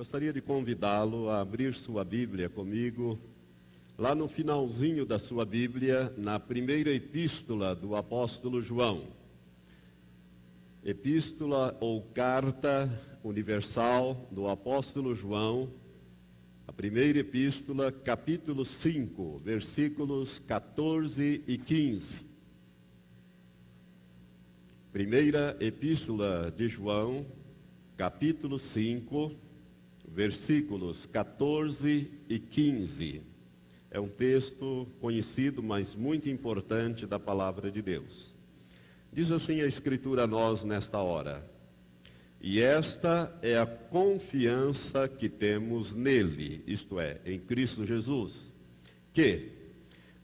Gostaria de convidá-lo a abrir sua Bíblia comigo, lá no finalzinho da sua Bíblia, na primeira epístola do apóstolo João. Epístola ou carta universal do apóstolo João, a primeira epístola, capítulo 5, versículos 14 e 15. Primeira epístola de João, capítulo 5, versículos 14 e 15. É um texto conhecido, mas muito importante da palavra de Deus. Diz assim a Escritura a nós nesta hora: e esta é a confiança que temos nele, isto é, em Cristo Jesus, que,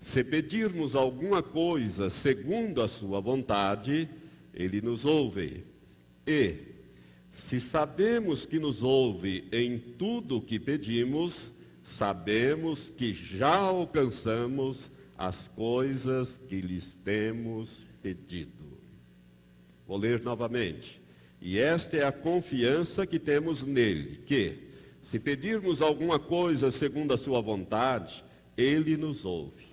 se pedirmos alguma coisa segundo a sua vontade, ele nos ouve. E, se sabemos que nos ouve em tudo o que pedimos, sabemos que já alcançamos as coisas que lhes temos pedido. Vou ler novamente. E esta é a confiança que temos nele, que, se pedirmos alguma coisa segundo a sua vontade, ele nos ouve.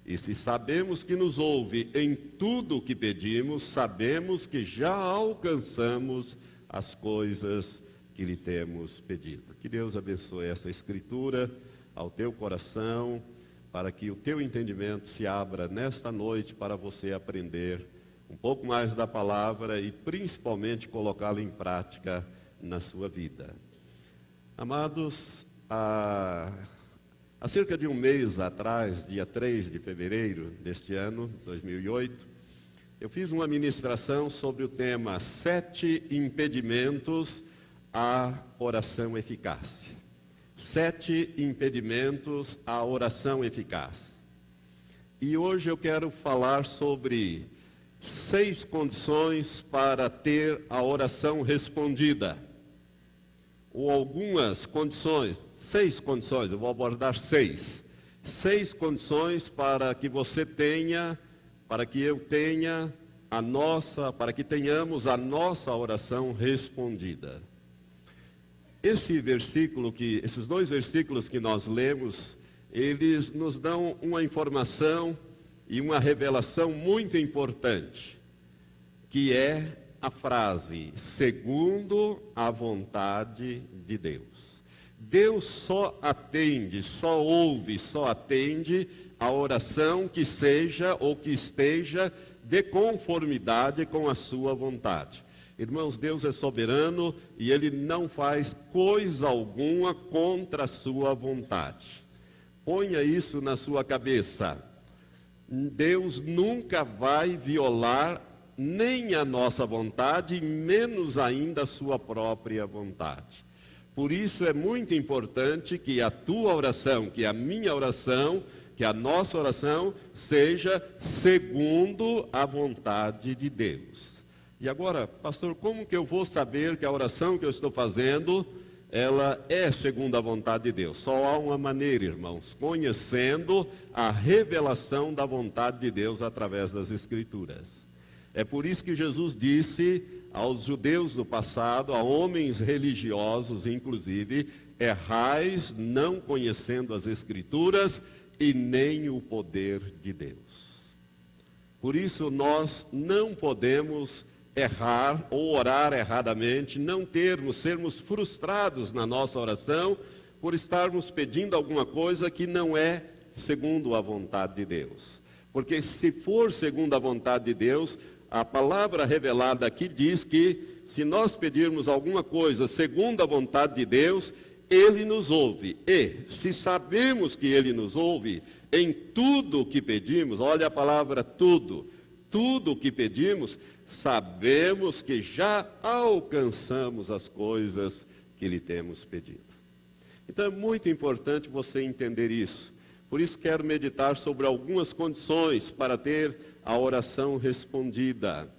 E se sabemos que nos ouve em tudo o que pedimos, sabemos que já alcançamos as coisas que lhe temos pedido. Que Deus abençoe essa escritura ao teu coração, para que o teu entendimento se abra nesta noite para você aprender um pouco mais da palavra e principalmente colocá-la em prática na sua vida. Amados, há cerca de um mês atrás, dia 3 de fevereiro deste ano, 2008, eu fiz uma ministração sobre o tema 7 impedimentos à oração eficaz. 7 impedimentos à oração eficaz. E hoje eu quero falar sobre 6 condições para ter a oração respondida. Ou algumas condições, 6 condições, eu vou abordar 6. 6 condições para que você tenha, para que eu tenha para que tenhamos a nossa oração respondida. Esses 2 versículos que nós lemos, eles nos dão uma informação e uma revelação muito importante, que é a frase, segundo a vontade de Deus. Deus só atende, só ouve, só atende a oração que seja ou que esteja de conformidade com a sua vontade. Irmãos, Deus é soberano e Ele não faz coisa alguma contra a sua vontade. Ponha isso na sua cabeça. Deus nunca vai violar nem a nossa vontade, menos ainda a sua própria vontade. Por isso é muito importante que a tua oração, que a minha oração, que a nossa oração seja segundo a vontade de Deus. E agora, pastor, como que eu vou saber que a oração que eu estou fazendo, ela é segundo a vontade de Deus? Só há uma maneira, irmãos, conhecendo a revelação da vontade de Deus através das Escrituras. É por isso que Jesus disse aos judeus do passado, a homens religiosos inclusive, errais não conhecendo as Escrituras e nem o poder de Deus. Por isso nós não podemos errar ou orar erradamente, sermos frustrados na nossa oração por estarmos pedindo alguma coisa que não é segundo a vontade de Deus. Porque se for segundo a vontade de Deus, a palavra revelada aqui diz que se nós pedirmos alguma coisa segundo a vontade de Deus, Ele nos ouve. E se sabemos que Ele nos ouve em tudo o que pedimos, olha a palavra tudo, tudo o que pedimos, sabemos que já alcançamos as coisas que lhe temos pedido. Então é muito importante você entender isso. Por isso quero meditar sobre algumas condições para ter a oração respondida.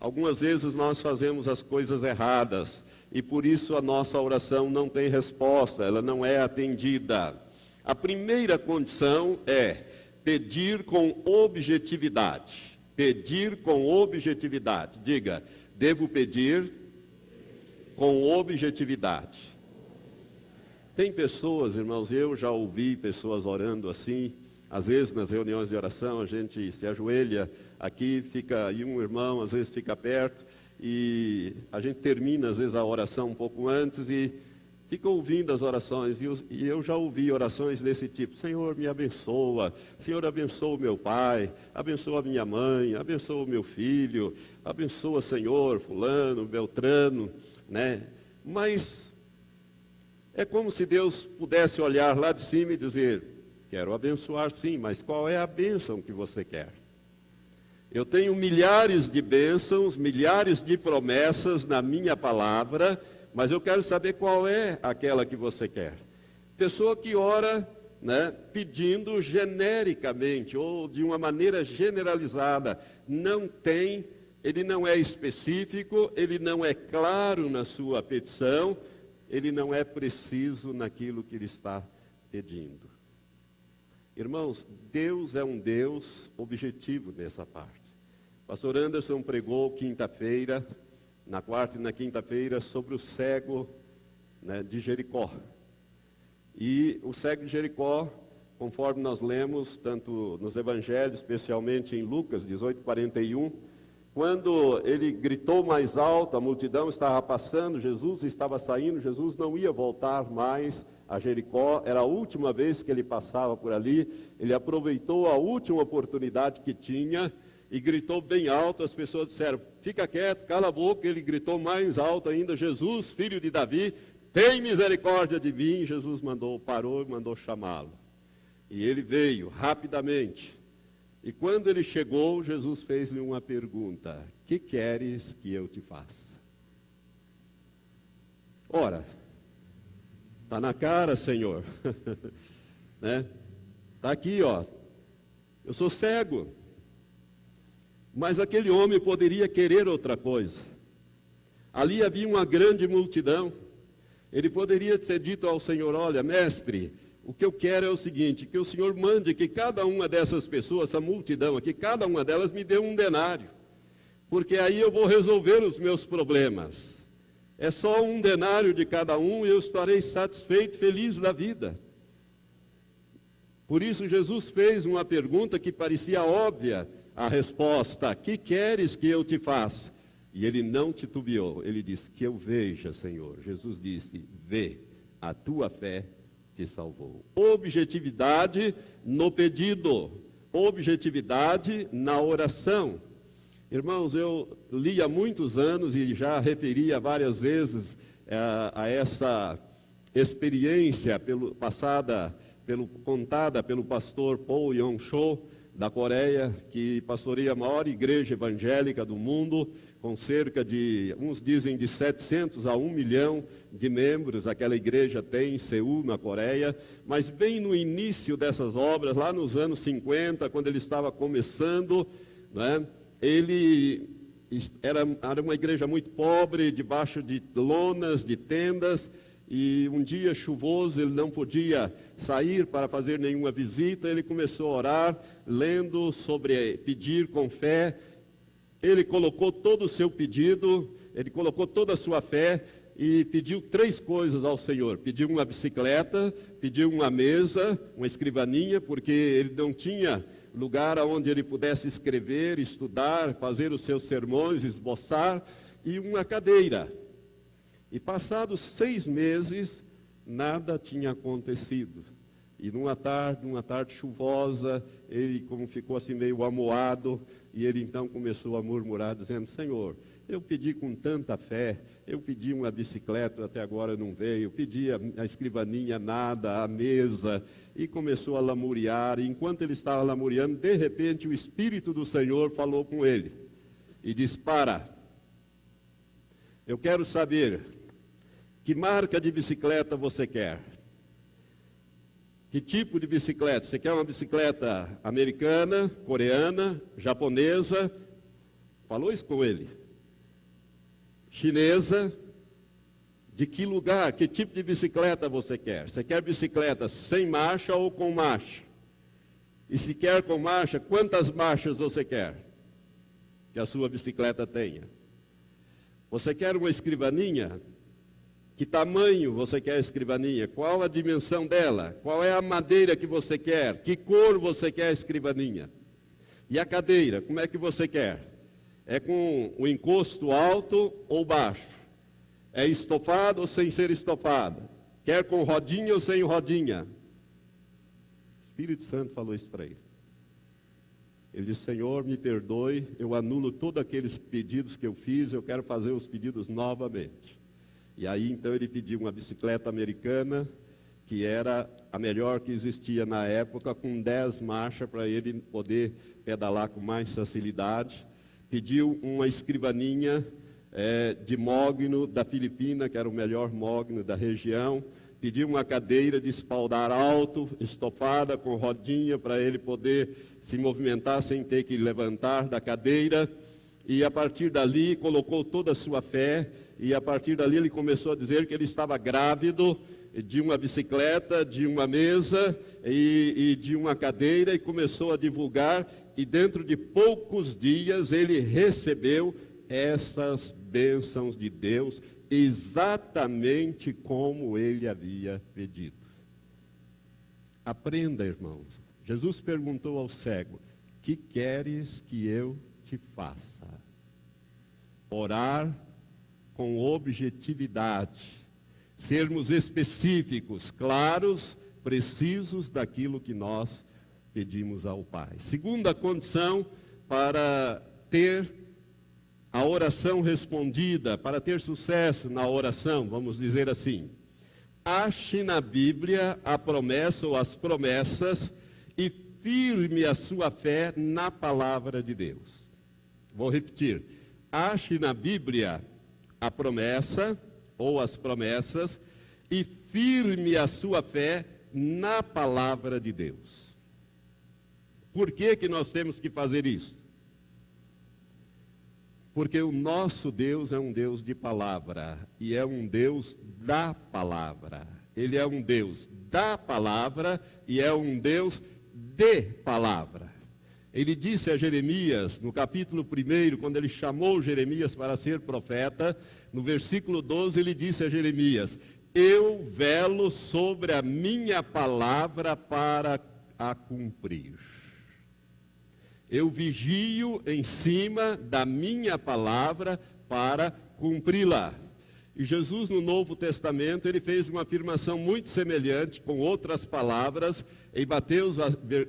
Algumas vezes nós fazemos as coisas erradas e por isso a nossa oração não tem resposta, ela não é atendida. A primeira condição é pedir com objetividade. Pedir com objetividade. Diga, devo pedir com objetividade. Tem pessoas, irmãos, eu já ouvi pessoas orando assim. Às vezes nas reuniões de oração a gente se ajoelha aqui, fica aí um irmão, às vezes fica perto, e a gente termina às vezes a oração um pouco antes e fica ouvindo as orações. E eu já ouvi orações desse tipo: Senhor, me abençoa, Senhor, abençoa o meu pai, abençoa a minha mãe, abençoa o meu filho, abençoa, Senhor, fulano, beltrano, né? Mas é como se Deus pudesse olhar lá de cima e dizer: quero abençoar sim, mas qual é a bênção que você quer? Eu tenho milhares de bênçãos, milhares de promessas na minha palavra, mas eu quero saber qual é aquela que você quer. Pessoa que ora, né, pedindo genericamente ou de uma maneira generalizada, ele não é específico, ele não é claro na sua petição, ele não é preciso naquilo que ele está pedindo. Irmãos, Deus é um Deus objetivo nessa parte. Pastor Anderson pregou quinta-feira, na quarta e na quinta-feira, sobre o cego, né, de Jericó. E o cego de Jericó, conforme nós lemos, tanto nos evangelhos, especialmente em Lucas 18:41, quando ele gritou mais alto, a multidão estava passando, Jesus estava saindo, Jesus não ia voltar mais a Jericó, era a última vez que ele passava por ali, ele aproveitou a última oportunidade que tinha e gritou bem alto. As pessoas disseram: fica quieto, cala a boca. Ele gritou mais alto ainda: Jesus, filho de Davi, tem misericórdia de mim. Jesus parou e mandou chamá-lo. E ele veio rapidamente. E quando ele chegou, Jesus fez-lhe uma pergunta: que queres que eu te faça? Ora, está na cara, Senhor. Né? Está aqui, ó. Eu sou cego. Mas aquele homem poderia querer outra coisa. Ali havia uma grande multidão. Ele poderia ter dito ao Senhor: olha, mestre, o que eu quero é o seguinte, que o Senhor mande que cada uma dessas pessoas, essa multidão aqui, cada uma delas me dê um denário, porque aí eu vou resolver os meus problemas. É só um denário de cada um e eu estarei satisfeito, feliz da vida. Por isso Jesus fez uma pergunta que parecia óbvia, a resposta: que queres que eu te faça? E ele não titubeou, ele disse: que eu veja, Senhor. Jesus disse: vê, a tua fé te salvou. Objetividade no pedido, objetividade na oração. Irmãos, eu li há muitos anos e já referia várias vezes a essa experiência contada pelo pastor Paul Yong-cho, da Coreia, que pastoreia a maior igreja evangélica do mundo, com cerca de, uns dizem, de 700 a 1 milhão de membros, aquela igreja tem em Seul, na Coreia. Mas bem no início dessas obras, lá nos anos 50, quando ele estava começando, né, era uma igreja muito pobre, debaixo de lonas, de tendas, e um dia chuvoso, ele não podia sair para fazer nenhuma visita. Ele começou a orar, lendo sobre pedir com fé. Ele colocou todo o seu pedido, ele colocou toda a sua fé e pediu 3 coisas ao Senhor. Pediu uma bicicleta, pediu uma mesa, uma escrivaninha, porque ele não tinha lugar onde ele pudesse escrever, estudar, fazer os seus sermões, esboçar, e uma cadeira. E passados 6 meses, nada tinha acontecido. E numa tarde chuvosa, ele como ficou assim meio amuado, e ele então começou a murmurar, dizendo: Senhor, eu pedi com tanta fé, eu pedi uma bicicleta, até agora não veio, pedi a escrivaninha, nada, a mesa, e começou a lamuriar. E enquanto ele estava lamuriando, de repente o Espírito do Senhor falou com ele, e disse: para, eu quero saber que marca de bicicleta você quer. Que tipo de bicicleta? Você quer uma bicicleta americana, coreana, japonesa? Falou isso com ele. Chinesa? De que lugar? Que tipo de bicicleta você quer? Você quer bicicleta sem marcha ou com marcha? E se quer com marcha, quantas marchas você quer que a sua bicicleta tenha? Você quer uma escrivaninha? Que tamanho você quer a escrivaninha? Qual a dimensão dela? Qual é a madeira que você quer? Que cor você quer a escrivaninha? E a cadeira, como é que você quer? É com o encosto alto ou baixo? É estofado ou sem ser estofado? Quer com rodinha ou sem rodinha? O Espírito Santo falou isso para ele. Ele disse: Senhor, me perdoe, eu anulo todos aqueles pedidos que eu fiz, eu quero fazer os pedidos novamente. E aí, então, ele pediu uma bicicleta americana, que era a melhor que existia na época, com 10 marchas, para ele poder pedalar com mais facilidade. Pediu uma escrivaninha de mogno da Filipina, que era o melhor mogno da região. Pediu uma cadeira de espaldar alto, estofada, com rodinha, para ele poder se movimentar sem ter que levantar da cadeira. E a partir dali, colocou toda a sua fé. E a partir dali ele começou a dizer que ele estava grávido de uma bicicleta, de uma mesa e de uma cadeira, e começou a divulgar, e dentro de poucos dias ele recebeu essas bênçãos de Deus, exatamente como ele havia pedido. Aprenda, irmãos. Jesus perguntou ao cego: que queres que eu te faça? Orar com objetividade, sermos específicos, claros, precisos daquilo que nós pedimos ao Pai. Segunda condição para ter a oração respondida, para ter sucesso na oração, vamos dizer assim: ache na Bíblia a promessa ou as promessas e firme a sua fé na palavra de Deus. Vou repetir: ache na Bíblia a promessa ou as promessas e firme a sua fé na palavra de Deus. Por que que nós temos que fazer isso? Porque o nosso Deus é um Deus de palavra e é um Deus da palavra. Ele é um Deus da palavra e é um Deus de palavra. Ele disse a Jeremias, no capítulo 1, quando ele chamou Jeremias para ser profeta, no versículo 12, ele disse a Jeremias: eu velo sobre a minha palavra para a cumprir. Eu vigio em cima da minha palavra para cumpri-la. E Jesus, no Novo Testamento, ele fez uma afirmação muito semelhante, com outras palavras, em Mateus,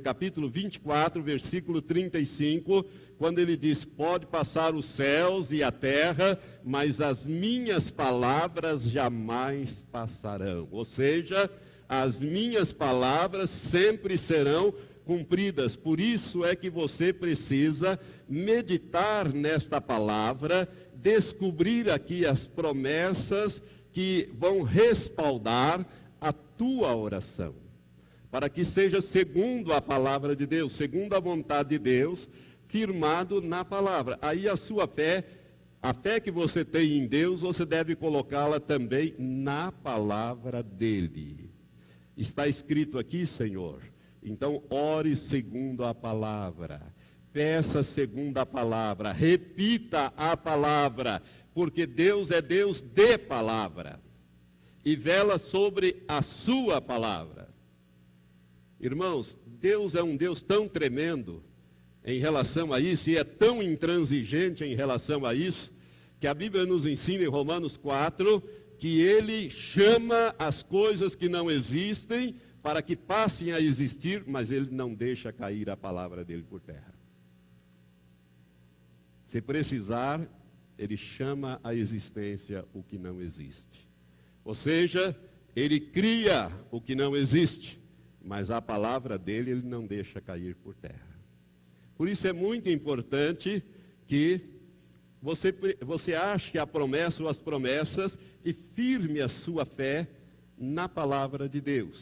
capítulo 24, versículo 35, quando ele diz: pode passar os céus e a terra, mas as minhas palavras jamais passarão. Ou seja, as minhas palavras sempre serão cumpridas. Por isso é que você precisa meditar nesta palavra, descobrir aqui as promessas que vão respaldar a tua oração, para que seja segundo a palavra de Deus, segundo a vontade de Deus, firmado na palavra. Aí a sua fé, a fé que você tem em Deus, você deve colocá-la também na palavra dele. Está escrito aqui, Senhor, então ore segundo a palavra. Peça segundo a palavra, repita a palavra, porque Deus é Deus de palavra, e vela sobre a sua palavra. Irmãos, Deus é um Deus tão tremendo em relação a isso, e é tão intransigente em relação a isso, que a Bíblia nos ensina em Romanos 4, que Ele chama as coisas que não existem para que passem a existir, mas Ele não deixa cair a palavra dele por terra. Se precisar, ele chama à existência o que não existe. Ou seja, ele cria o que não existe, mas a palavra dele ele não deixa cair por terra. Por isso é muito importante que você ache a promessa ou as promessas e firme a sua fé na palavra de Deus.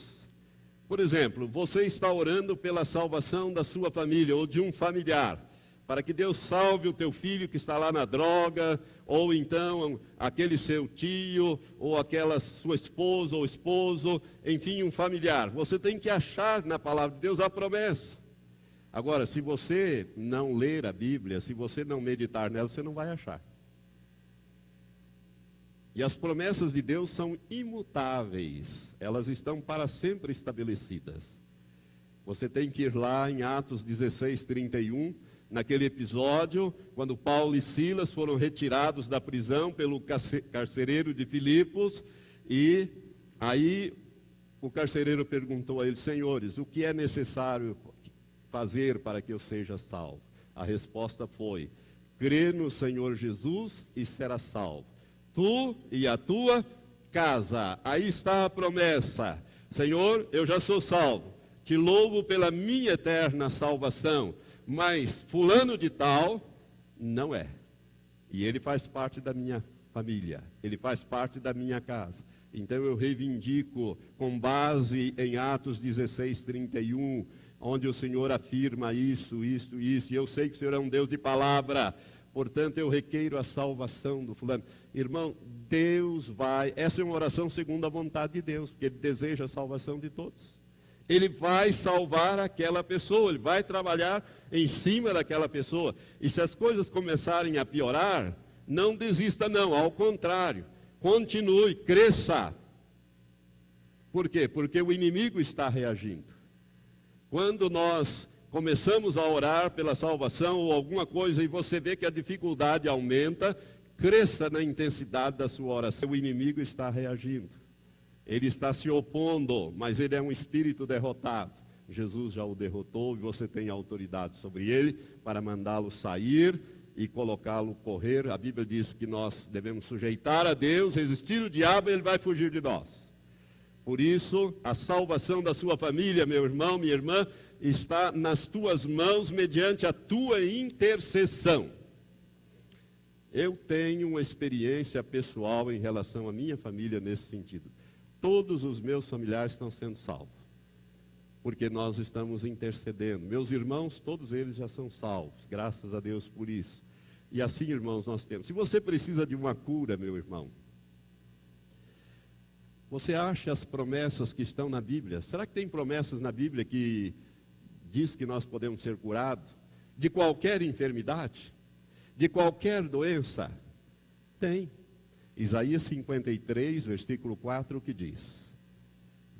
Por exemplo, você está orando pela salvação da sua família ou de um familiar, para que Deus salve o teu filho que está lá na droga, ou então aquele seu tio, ou aquela sua esposa ou esposo, enfim, um familiar. Você tem que achar na palavra de Deus a promessa. Agora, se você não ler a Bíblia, se você não meditar nela, você não vai achar. E as promessas de Deus são imutáveis, elas estão para sempre estabelecidas. Você tem que ir lá em Atos 16, 31, naquele episódio, quando Paulo e Silas foram retirados da prisão pelo carcereiro de Filipos, e aí o carcereiro perguntou a eles: senhores, o que é necessário fazer para que eu seja salvo? A resposta foi: crê no Senhor Jesus e será salvo, tu e a tua casa. Aí está a promessa: Senhor, eu já sou salvo, te louvo pela minha eterna salvação, mas fulano de tal não é. E ele faz parte da minha família, ele faz parte da minha casa. Então eu reivindico, com base em Atos 16, 31, onde o Senhor afirma isso, e eu sei que o Senhor é um Deus de palavra, portanto eu requeiro a salvação do fulano. Irmão, Deus vai, essa é uma oração segundo a vontade de Deus, porque Ele deseja a salvação de todos. Ele vai salvar aquela pessoa, Ele vai trabalhar em cima daquela pessoa. E se as coisas começarem a piorar, não desista não, ao contrário, continue, cresça. Por quê? Porque o inimigo está reagindo. Quando nós começamos a orar pela salvação ou alguma coisa e você vê que a dificuldade aumenta, cresça na intensidade da sua oração. O inimigo está reagindo. Ele está se opondo, mas ele é um espírito derrotado. Jesus já o derrotou e você tem autoridade sobre ele para mandá-lo sair e colocá-lo correr. A Bíblia diz que nós devemos sujeitar a Deus, resistir o diabo e ele vai fugir de nós. Por isso, a salvação da sua família, meu irmão, minha irmã, está nas tuas mãos mediante a tua intercessão. Eu tenho uma experiência pessoal em relação à minha família nesse sentido. Todos os meus familiares estão sendo salvos, porque nós estamos intercedendo. Meus irmãos, todos eles já são salvos, graças a Deus por isso. E assim, irmãos, nós temos. Se você precisa de uma cura, meu irmão, você acha as promessas que estão na Bíblia? Será que tem promessas na Bíblia que diz que nós podemos ser curados de qualquer enfermidade, de qualquer doença? Tem. Isaías 53, versículo 4, que diz: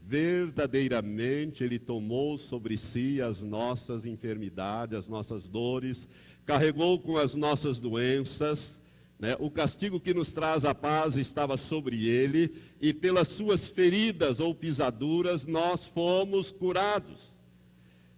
verdadeiramente Ele tomou sobre si as nossas enfermidades, as nossas dores, carregou com as nossas doenças, né? O castigo que nos traz a paz estava sobre Ele, e pelas suas feridas ou pisaduras nós fomos curados.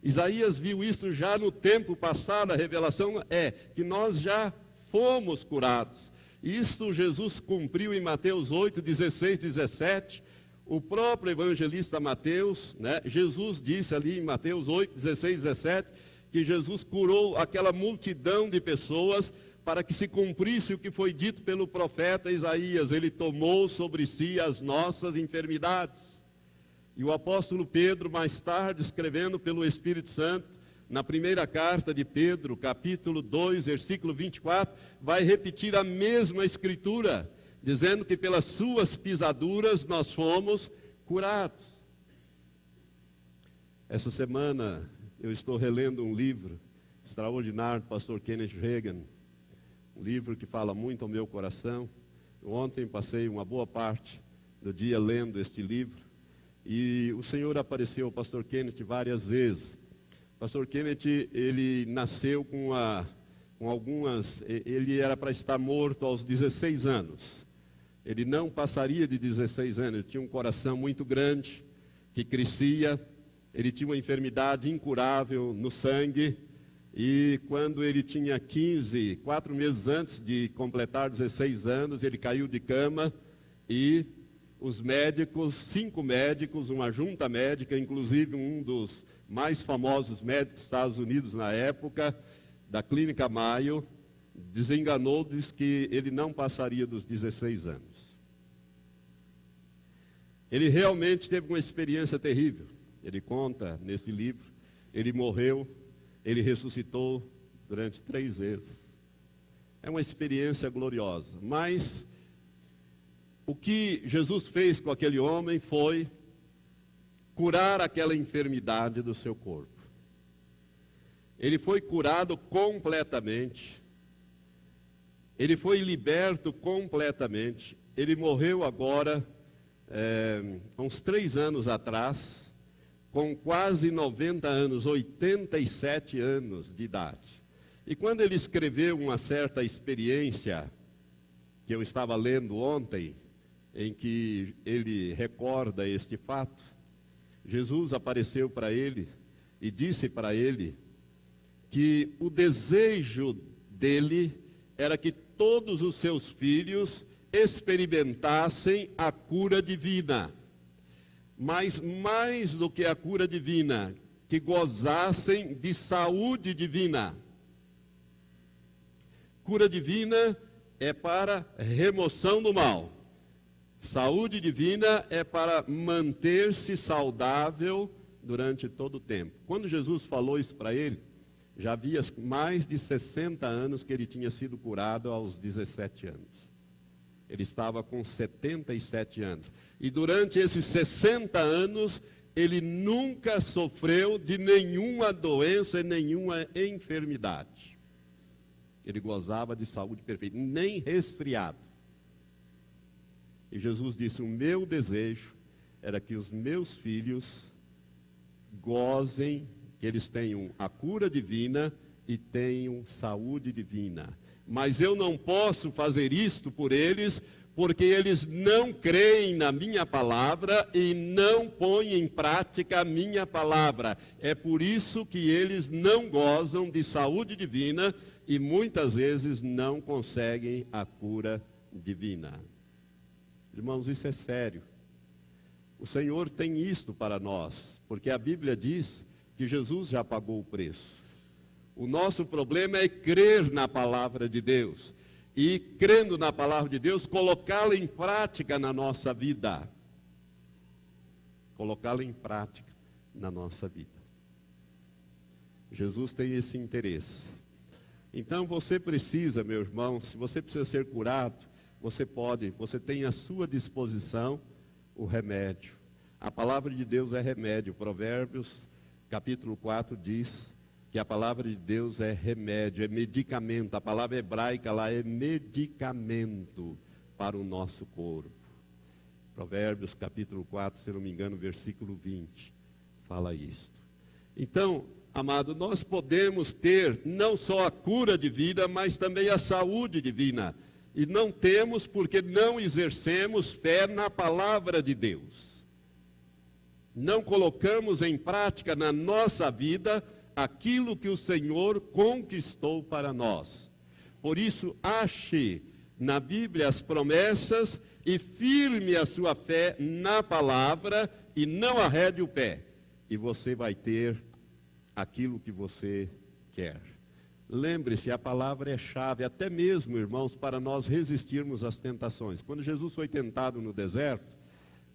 Isaías viu isso já no tempo passado. A revelação é que nós já fomos curados. Isso Jesus cumpriu em Mateus 8, 16, 17. O próprio evangelista Mateus, né, Jesus disse ali em Mateus 8, 16, 17, que Jesus curou aquela multidão de pessoas para que se cumprisse o que foi dito pelo profeta Isaías. Ele tomou sobre si as nossas enfermidades. E o apóstolo Pedro, mais tarde, escrevendo pelo Espírito Santo, na primeira carta de Pedro, capítulo 2, versículo 24, vai repetir a mesma escritura, dizendo que pelas suas pisaduras nós fomos curados. Essa semana eu estou relendo um livro extraordinário do pastor Kenneth Hagin, um livro que fala muito ao meu coração. Ontem passei uma boa parte do dia lendo este livro, e o Senhor apareceu ao pastor Kenneth várias vezes. O pastor Kenneth, ele nasceu com algumas... Ele era para estar morto aos 16 anos. Ele não passaria de 16 anos. Ele tinha um coração muito grande, que crescia. Ele tinha uma enfermidade incurável no sangue. E quando ele tinha 4 meses antes de completar 16 anos, ele caiu de cama e os médicos, 5 médicos, uma junta médica, inclusive um dos mais famosos médicos dos Estados Unidos na época, da Clínica Mayo, desenganou, disse que ele não passaria dos 16 anos. Ele realmente teve uma experiência terrível. Ele conta nesse livro, ele morreu, ele ressuscitou durante 3 vezes. É uma experiência gloriosa. Mas o que Jesus fez com aquele homem foi curar aquela enfermidade do seu corpo. Ele foi curado completamente. Ele foi liberto completamente. ele morreu agora, uns 3 anos atrás, com quase 90 anos, 87 anos de idade. E quando ele escreveu uma certa experiência, que eu estava lendo ontem, em que ele recorda este fato, Jesus apareceu para ele e disse para ele que o desejo dele era que todos os seus filhos experimentassem a cura divina. Mas mais do que a cura divina, que gozassem de saúde divina. Cura divina é para remoção do mal. Saúde divina é para manter-se saudável durante todo o tempo. Quando Jesus falou isso para ele, já havia mais de 60 anos que ele tinha sido curado aos 17 anos. Ele estava com 77 anos. E durante esses 60 anos, ele nunca sofreu de nenhuma doença, nenhuma enfermidade. Ele gozava de saúde perfeita, nem resfriado. E Jesus disse, o meu desejo era que os meus filhos gozem, que eles tenham a cura divina e tenham saúde divina. Mas eu não posso fazer isto por eles, porque eles não creem na minha palavra e não põem em prática a minha palavra. É por isso que eles não gozam de saúde divina e muitas vezes não conseguem a cura divina. Irmãos, isso é sério. O Senhor tem isto para nós, porque a Bíblia diz que Jesus já pagou o preço. O nosso problema é crer na palavra de Deus. E, crendo na palavra de Deus, colocá-la em prática na nossa vida. Colocá-la em prática na nossa vida. Jesus tem esse interesse. Então, você precisa, meu irmão, se você precisa ser curado, você tem à sua disposição o remédio. A palavra de Deus é remédio. Provérbios, capítulo 4, diz que a palavra de Deus é remédio, é medicamento. A palavra hebraica lá é medicamento para o nosso corpo. Provérbios capítulo 4, se não me engano, versículo 20, fala isto. Então, amado, nós podemos ter não só a cura de vida, mas também a saúde divina. E não temos porque não exercemos fé na palavra de Deus. Não colocamos em prática na nossa vida aquilo que o Senhor conquistou para nós. Por isso, ache na Bíblia as promessas e firme a sua fé na palavra e não arrede o pé. E você vai ter aquilo que você quer. Lembre-se, a palavra é chave, até mesmo, irmãos, para nós resistirmos às tentações. Quando Jesus foi tentado no deserto,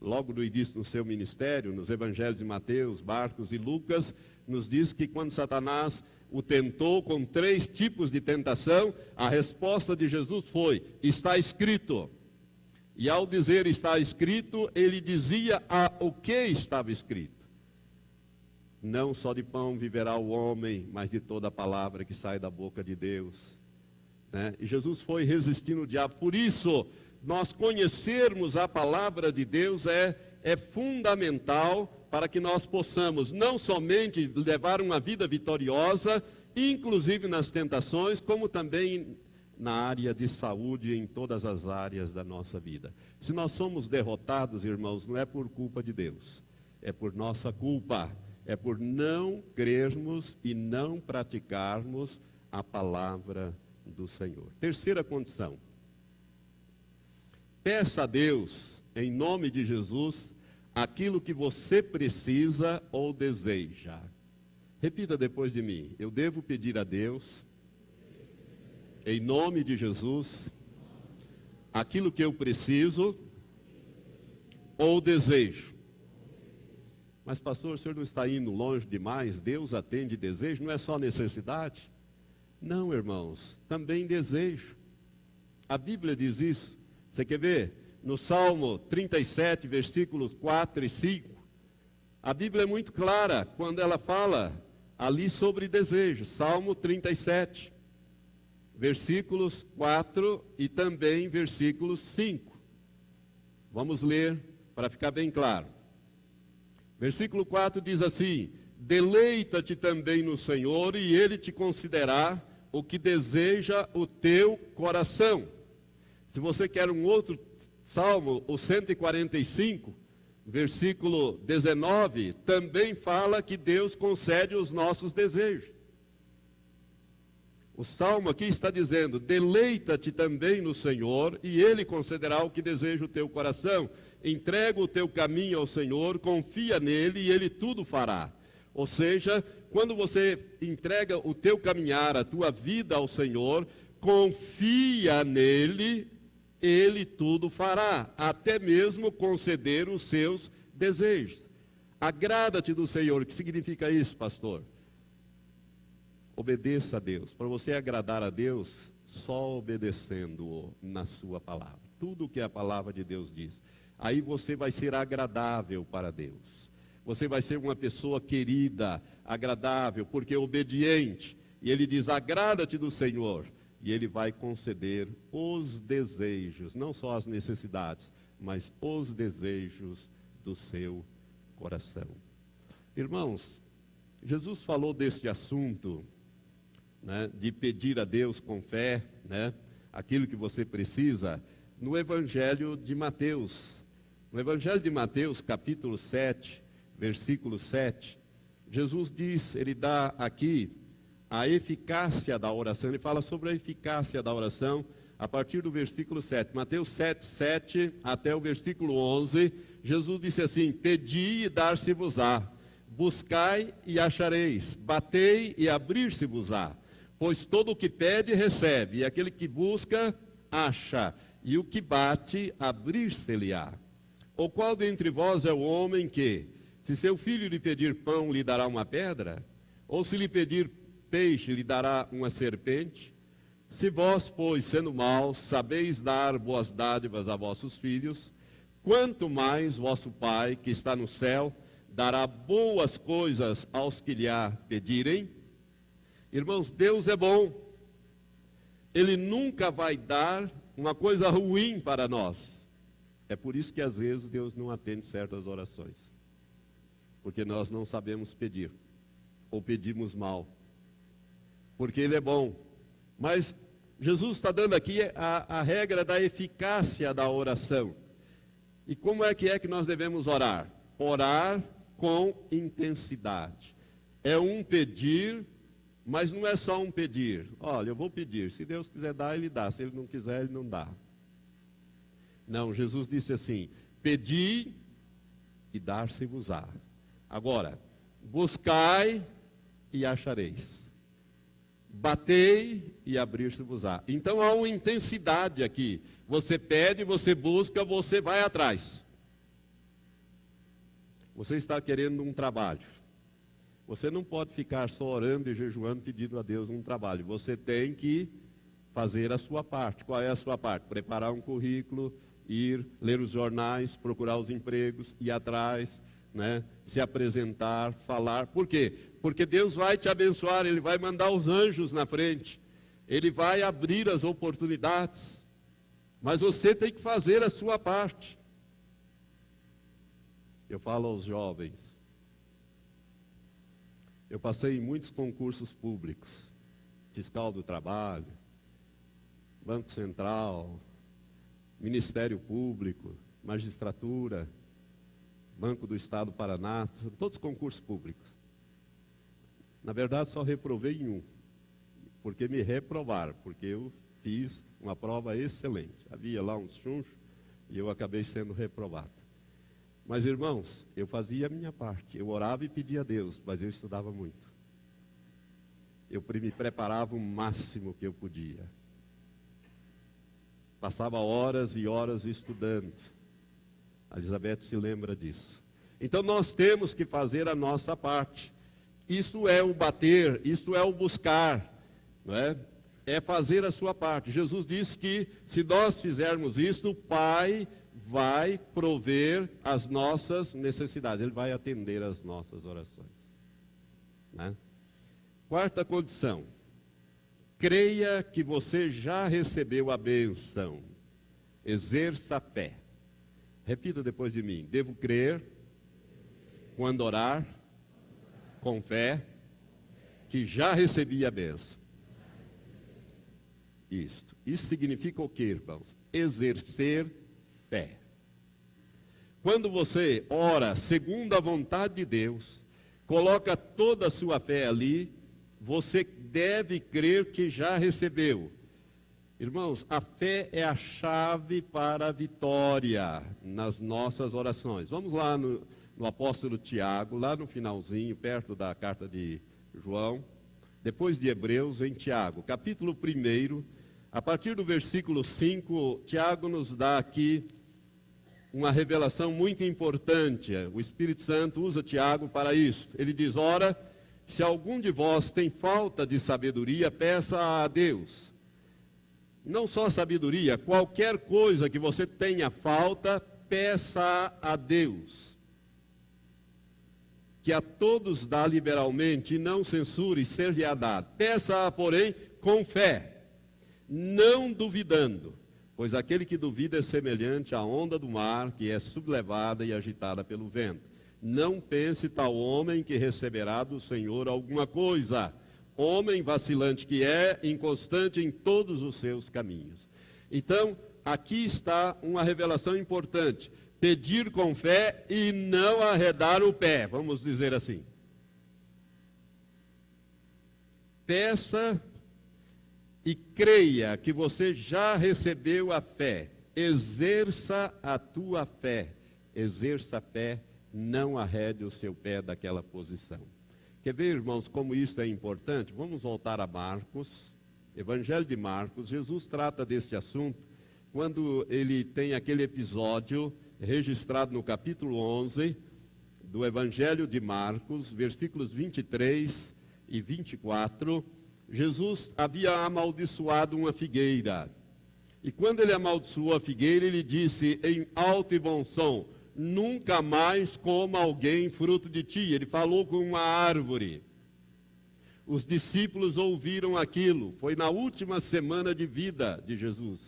logo no início do seu ministério, nos evangelhos de Mateus, Marcos e Lucas, nos diz que quando Satanás o tentou com 3 tipos de tentação, a resposta de Jesus foi, está escrito. E ao dizer está escrito, ele dizia o que estava escrito. Não só de pão viverá o homem, mas de toda a palavra que sai da boca de Deus. Né? E Jesus foi resistindo o diabo. Por isso, nós conhecermos a palavra de Deus é fundamental para que nós possamos não somente levar uma vida vitoriosa, inclusive nas tentações, como também na área de saúde, em todas as áreas da nossa vida. Se nós somos derrotados, irmãos, não é por culpa de Deus, é por nossa culpa, é por não crermos e não praticarmos a palavra do Senhor. Terceira condição. Peça a Deus, em nome de Jesus, aquilo que você precisa ou deseja. Repita depois de mim. Eu devo pedir a Deus, em nome de Jesus, aquilo que eu preciso ou desejo. Mas, pastor, o senhor não está indo longe demais? Deus atende desejo? Não é só necessidade? Não, irmãos, também desejo. A Bíblia diz isso. Você quer ver? No Salmo 37, versículos 4 e 5, a Bíblia é muito clara quando ela fala ali sobre desejo. Salmo 37, versículos 4 e também versículos 5. Vamos ler para ficar bem claro. Versículo 4 diz assim: deleita-te também no Senhor, e Ele te concederá o que deseja o teu coração. Se você quer um outro salmo, o 145, versículo 19, também fala que Deus concede os nossos desejos. O salmo aqui está dizendo: deleita-te também no Senhor, e Ele concederá o que deseja o teu coração. Entrega o teu caminho ao Senhor, confia nele, e Ele tudo fará. Ou seja, quando você entrega o teu caminhar, a tua vida ao Senhor, confia nele, Ele tudo fará, até mesmo conceder os seus desejos. Agrada-te do Senhor. O que significa isso, pastor? Obedeça a Deus. Para você agradar a Deus, só obedecendo-o na sua palavra. Tudo o que a palavra de Deus diz. Aí você vai ser agradável para Deus. Você vai ser uma pessoa querida, agradável, porque é obediente. E ele diz: agrada-te do Senhor. E Ele vai conceder os desejos, não só as necessidades, mas os desejos do seu coração. Irmãos, Jesus falou desse assunto, né, de pedir a Deus com fé, né, aquilo que você precisa, no Evangelho de Mateus. No Evangelho de Mateus, capítulo 7, versículo 7, Jesus diz, ele dá aqui a eficácia da oração. Ele fala sobre a eficácia da oração a partir do versículo 7. Mateus 7, 7 até o versículo 11, Jesus disse assim: pedi e dar-se-vos-á, buscai e achareis, batei e abrir-se-vos-á. Pois todo o que pede, recebe, e aquele que busca, acha, e o que bate, abrir-se-lhe-á. Ou qual dentre vós é o homem que, se seu filho lhe pedir pão, lhe dará uma pedra? Ou se lhe pedir peixe, lhe dará uma serpente? Se vós, pois, sendo maus, sabeis dar boas dádivas a vossos filhos, quanto mais vosso Pai, que está no céu, dará boas coisas aos que lhe a pedirem? Irmãos, Deus é bom. Ele nunca vai dar uma coisa ruim para nós. É por isso que às vezes Deus não atende certas orações. Porque nós não sabemos pedir. Ou pedimos mal. Porque Ele é bom. Mas Jesus está dando aqui a regra da eficácia da oração. E como é que nós devemos orar? Orar com intensidade. É um pedir, mas não é só um pedir. Olha, eu vou pedir. Se Deus quiser dar, Ele dá. Se Ele não quiser, Ele não dá. Não, Jesus disse assim: pedi e dar-se-vos-á. Agora, buscai e achareis. Batei e abrir-se-vos-á. Então há uma intensidade aqui. Você pede, você busca, você vai atrás. Você está querendo um trabalho. Você não pode ficar só orando e jejuando pedindo a Deus um trabalho. Você tem que fazer a sua parte. Qual é a sua parte? Preparar um currículo, ir ler os jornais, procurar os empregos, ir atrás, né? Se apresentar, falar. Por quê? Porque Deus vai te abençoar, Ele vai mandar os anjos na frente. Ele vai abrir as oportunidades. Mas você tem que fazer a sua parte. Eu falo aos jovens. Eu passei em muitos concursos públicos. Fiscal do Trabalho, Banco Central, Ministério Público, Magistratura, Banco do Estado do Paraná, todos concursos públicos. Na verdade, só reprovei em um, porque me reprovaram, porque eu fiz uma prova excelente. Havia lá uns chunchos e eu acabei sendo reprovado. Mas, irmãos, eu fazia a minha parte. Eu orava e pedia a Deus, mas eu estudava muito. Eu me preparava o máximo que eu podia. Passava horas e horas estudando. A Elizabeth se lembra disso. Então nós temos que fazer a nossa parte. Isso é o bater, isso é o buscar, não é? É fazer a sua parte. Jesus disse que se nós fizermos isso, o Pai vai prover as nossas necessidades. Ele vai atender as nossas orações. Né? Quarta condição. Creia que você já recebeu a bênção. Exerça a fé. Repita depois de mim. Devo crer, quando orar, com fé, que já recebi a bênção. Isso significa o quê, irmãos? Exercer fé. Quando você ora segundo a vontade de Deus, coloca toda a sua fé ali, você deve crer que já recebeu. Irmãos, a fé é a chave para a vitória nas nossas orações. Vamos lá no apóstolo Tiago, lá no finalzinho, perto da carta de João, depois de Hebreus, em Tiago, capítulo 1, a partir do versículo 5, Tiago nos dá aqui uma revelação muito importante. O Espírito Santo usa Tiago para isso. Ele diz: ora, se algum de vós tem falta de sabedoria, peça a Deus. Não só sabedoria, qualquer coisa que você tenha falta, peça a Deus, que a todos dá liberalmente e não censure, ser-lhe-á dado. Peça-a, porém, com fé, não duvidando, pois aquele que duvida é semelhante à onda do mar, que é sublevada e agitada pelo vento. Não pense tal homem que receberá do Senhor alguma coisa. Homem vacilante que é, inconstante em todos os seus caminhos. Então, aqui está uma revelação importante. Pedir com fé e não arredar o pé, vamos dizer assim. Peça e creia que você já recebeu a fé. Exerça a tua fé. Exerça a fé, não arrede o seu pé daquela posição. Quer ver, irmãos, como isso é importante? Vamos voltar a Marcos, Evangelho de Marcos. Jesus trata desse assunto quando ele tem aquele episódio registrado no capítulo 11 do Evangelho de Marcos, versículos 23 e 24. Jesus havia amaldiçoado uma figueira. E quando ele amaldiçoou a figueira, ele disse em alto e bom som: nunca mais coma alguém fruto de ti. Ele falou com uma árvore. Os discípulos ouviram aquilo. Foi na última semana de vida de Jesus.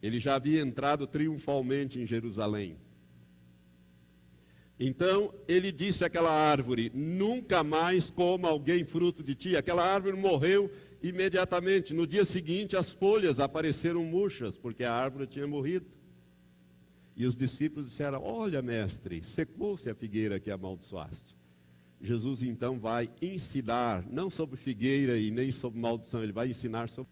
Ele já havia entrado triunfalmente em Jerusalém. Então, ele disse àquela árvore: nunca mais coma alguém fruto de ti. Aquela árvore morreu imediatamente. No dia seguinte, as folhas apareceram murchas, porque a árvore tinha morrido. E os discípulos disseram: olha, mestre, secou-se a figueira que amaldiçoaste. Jesus então vai ensinar, não sobre figueira e nem sobre maldição, ele vai ensinar sobre...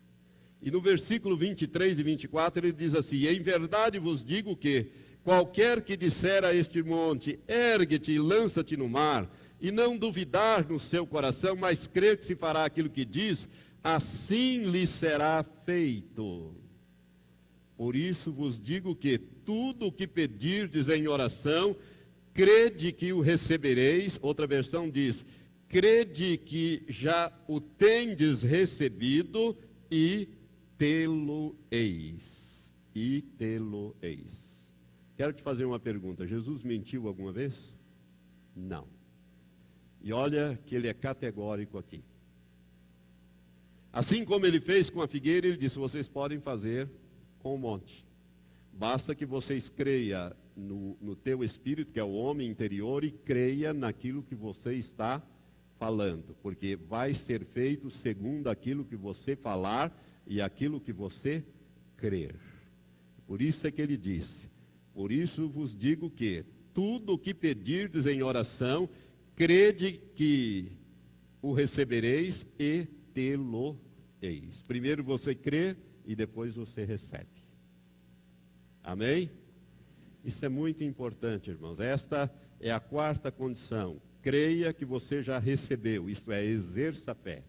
E no versículo 23 e 24 ele diz assim: em verdade vos digo que qualquer que disser a este monte, ergue-te e lança-te no mar, e não duvidar no seu coração, mas crer que se fará aquilo que diz, assim lhe será feito. Por isso vos digo que tudo o que pedirdes em oração, crede que o recebereis. Outra versão diz: crede que já o tendes recebido e tê-lo-eis. E tê-lo-eis. Quero te fazer uma pergunta. Jesus mentiu alguma vez? Não. E olha que ele é categórico aqui. Assim como ele fez com a figueira, ele disse: vocês podem fazer com o monte. Basta que vocês creiam no teu espírito, que é o homem interior, e creia naquilo que você está falando. Porque vai ser feito segundo aquilo que você falar e aquilo que você crer. Por isso é que ele disse: por isso vos digo que tudo o que pedirdes em oração, crede que o recebereis e tê-lo-eis. Primeiro você crê e depois você recebe. Amém? Isso é muito importante, irmãos. Esta é a quarta condição. Creia que você já recebeu, isto é, exerça a fé.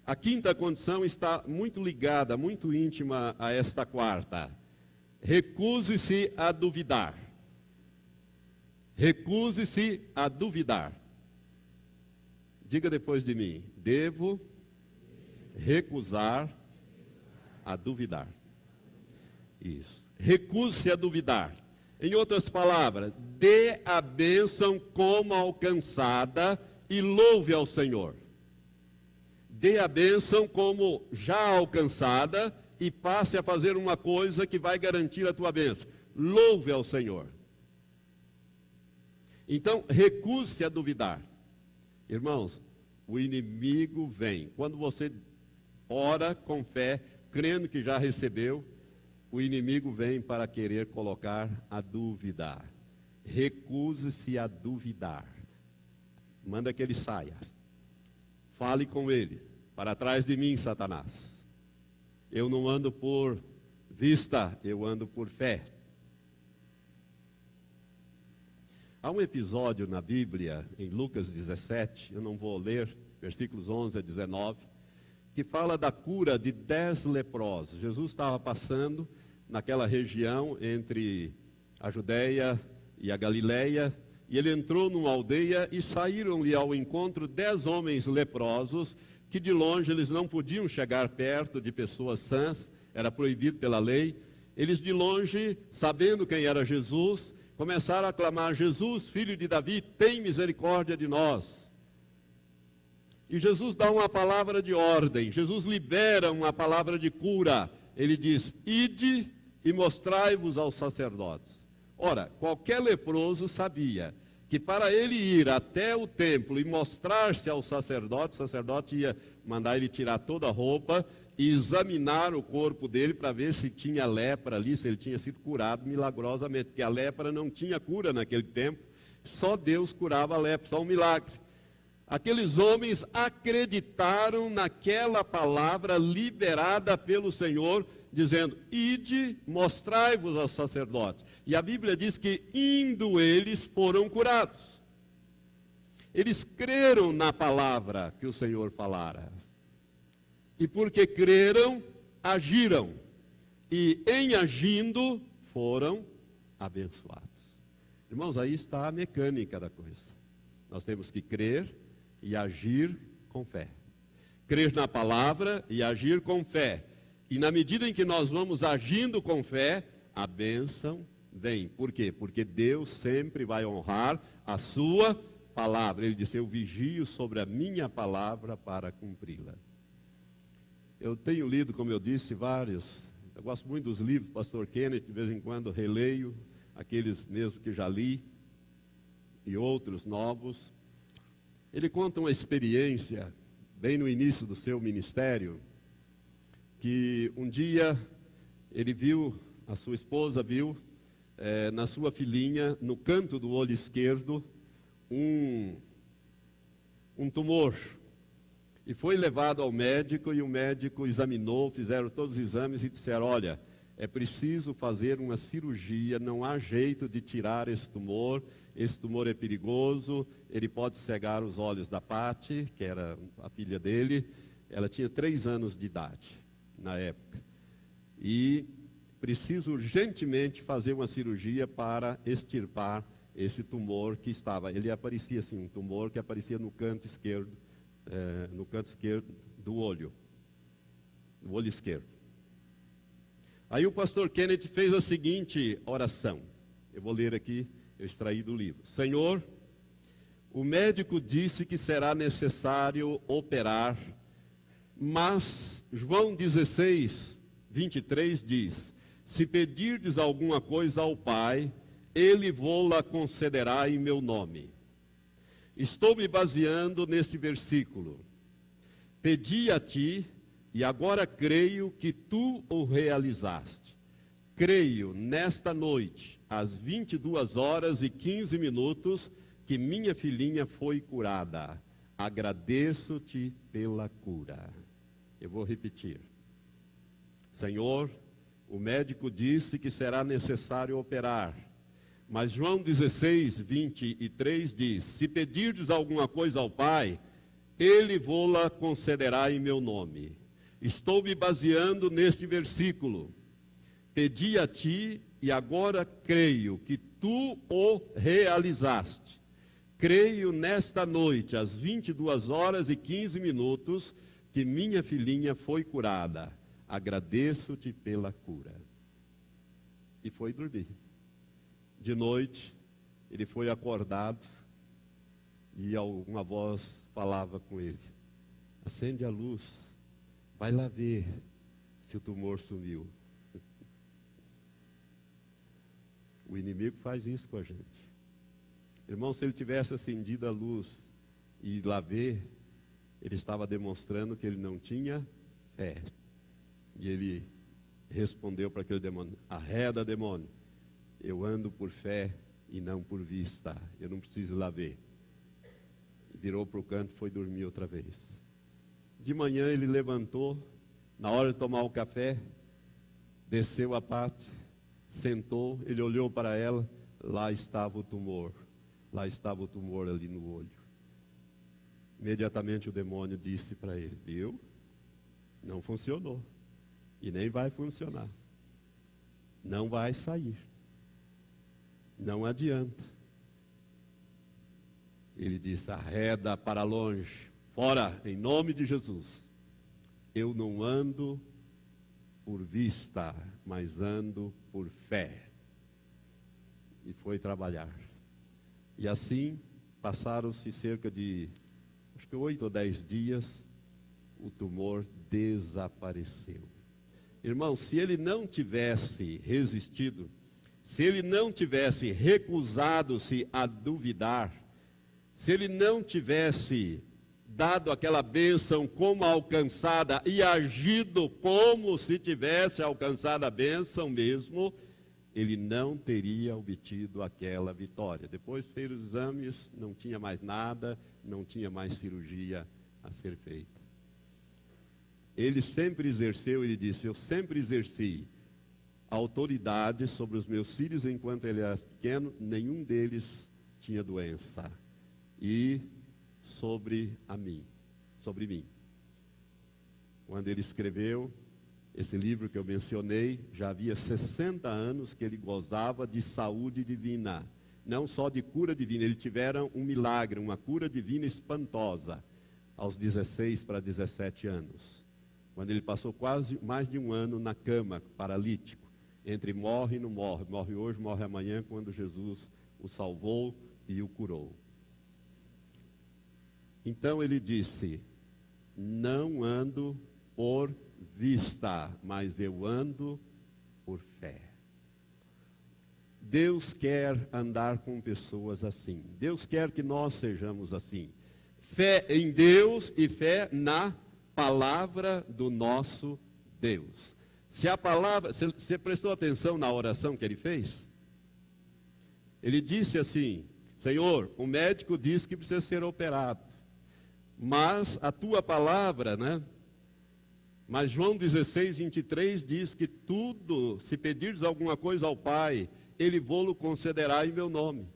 A quinta condição está muito ligada, muito íntima a esta quarta. Recuse-se a duvidar. Recuse-se a duvidar. Diga depois de mim: devo recusar a duvidar. Isso. Recuse-se a duvidar. Em outras palavras, dê a bênção como alcançada e louve ao Senhor. Dê a bênção como já alcançada e passe a fazer uma coisa que vai garantir a tua bênção. Louve ao Senhor. Então, recuse-se a duvidar. Irmãos, o inimigo vem. Quando você ora com fé, crendo que já recebeu, o inimigo vem para querer colocar a dúvida. Recuse-se a duvidar. Manda que ele saia. Fale com ele. Para trás de mim, Satanás. Eu não ando por vista, eu ando por fé. Há um episódio na Bíblia, em Lucas 17, eu não vou ler, versículos 11 a 19, que fala da cura de 10 leprosos. Jesus estava passando naquela região entre a Judéia e a Galileia, e ele entrou numa aldeia e saíram-lhe ao encontro 10 homens leprosos, que de longe eles não podiam chegar perto de pessoas sãs, era proibido pela lei. Eles de longe, sabendo quem era Jesus, começaram a clamar: Jesus, filho de Davi, tem misericórdia de nós. E Jesus dá uma palavra de ordem, Jesus libera uma palavra de cura. Ele diz: ide e mostrai-vos aos sacerdotes. Ora, qualquer leproso sabia que para ele ir até o templo e mostrar-se ao sacerdote, o sacerdote ia mandar ele tirar toda a roupa e examinar o corpo dele para ver se tinha lepra ali, se ele tinha sido curado milagrosamente, porque a lepra não tinha cura naquele tempo, só Deus curava a lepra, só um milagre. Aqueles homens acreditaram naquela palavra liberada pelo Senhor, dizendo: ide, mostrai-vos aos sacerdotes. E a Bíblia diz que indo eles foram curados. Eles creram na palavra que o Senhor falara. E porque creram, agiram. E em agindo, foram abençoados. Irmãos, aí está a mecânica da coisa. Nós temos que crer e agir com fé. Crer na palavra e agir com fé. E na medida em que nós vamos agindo com fé, a bênção vem. Por quê? Porque Deus sempre vai honrar a sua palavra. Ele disse: eu vigio sobre a minha palavra para cumpri-la. Eu tenho lido, como eu disse, vários. Eu gosto muito dos livros do pastor Kenneth, de vez em quando releio aqueles mesmo que já li e outros novos. Ele conta uma experiência, bem no início do seu ministério, que um dia ele viu, a sua esposa viu, na sua filhinha, no canto do olho esquerdo, um tumor. E foi levado ao médico, e o médico examinou, fizeram todos os exames e disseram: olha, é preciso fazer uma cirurgia, não há jeito de tirar esse tumor é perigoso, ele pode cegar os olhos da Patti, que era a filha dele. Ela tinha 3 anos de idade na época. E preciso urgentemente fazer uma cirurgia para extirpar esse tumor que estava. Ele aparecia assim, um tumor que aparecia no canto esquerdo, do olho esquerdo. Aí o pastor Kenneth fez a seguinte oração. Eu vou ler aqui, eu extraí do livro. Senhor, o médico disse que será necessário operar, mas João 16, 23 diz: se pedirdes alguma coisa ao Pai, Ele vô-la concederá em meu nome. Estou me baseando neste versículo. Pedi a ti, e agora creio que tu o realizaste. Creio nesta noite, às 22h15, que minha filhinha foi curada. Agradeço-te pela cura. Eu vou repetir. Senhor, o médico disse que será necessário operar. Mas João 16, 23 diz: se pedirdes alguma coisa ao Pai, Ele vô-la concederá em meu nome. Estou me baseando neste versículo. Pedi a ti e agora creio que tu o realizaste. Creio nesta noite, às 22h15, que minha filhinha foi curada. Agradeço-te pela cura. E foi dormir. De noite, ele foi acordado e uma voz falava com ele: acende a luz, vai lá ver se o tumor sumiu. O inimigo faz isso com a gente. Irmão, se ele tivesse acendido a luz e lá ver, ele estava demonstrando que ele não tinha fé. E ele respondeu para aquele demônio: arreda, demônio, eu ando por fé e não por vista, eu não preciso ir lá ver. E virou para o canto e foi dormir outra vez. De manhã ele levantou, na hora de tomar o café, desceu a pátio, sentou, ele olhou para ela, lá estava o tumor ali no olho. Imediatamente o demônio disse para ele: viu? Não funcionou. E nem vai funcionar. Não vai sair. Não adianta. Ele disse: arreda para longe. Fora, em nome de Jesus. Eu não ando por vista, mas ando por fé. E foi trabalhar. E assim, passaram-se cerca de, acho que 8 ou 10 dias, o tumor desapareceu. Irmão, se ele não tivesse resistido, se ele não tivesse recusado-se a duvidar, se ele não tivesse dado aquela bênção como alcançada e agido como se tivesse alcançado a bênção mesmo, ele não teria obtido aquela vitória. Depois fez os exames, não tinha mais nada, não tinha mais cirurgia a ser feita. Ele sempre exerceu, ele disse, eu sempre exerci autoridade sobre os meus filhos enquanto ele era pequeno, nenhum deles tinha doença. E sobre mim. Quando ele escreveu esse livro que eu mencionei, já havia 60 anos que ele gozava de saúde divina. Não só de cura divina, ele tivera um milagre, uma cura divina espantosa, aos 16 para 17 anos. Quando ele passou quase mais de um ano na cama, paralítico, entre morre e não morre, morre hoje, morre amanhã, quando Jesus o salvou e o curou. Então ele disse, não ando por vista, mas eu ando por fé. Deus quer andar com pessoas assim. Deus quer que nós sejamos assim. Fé em Deus e fé na palavra do nosso Deus. Se a palavra, você prestou atenção na oração que ele fez? Ele disse assim, Senhor, o médico disse que precisa ser operado. Mas a tua palavra, né? Mas João 16, 23 diz que tudo, se pedires alguma coisa ao Pai, Ele vô-lo concederá em meu nome.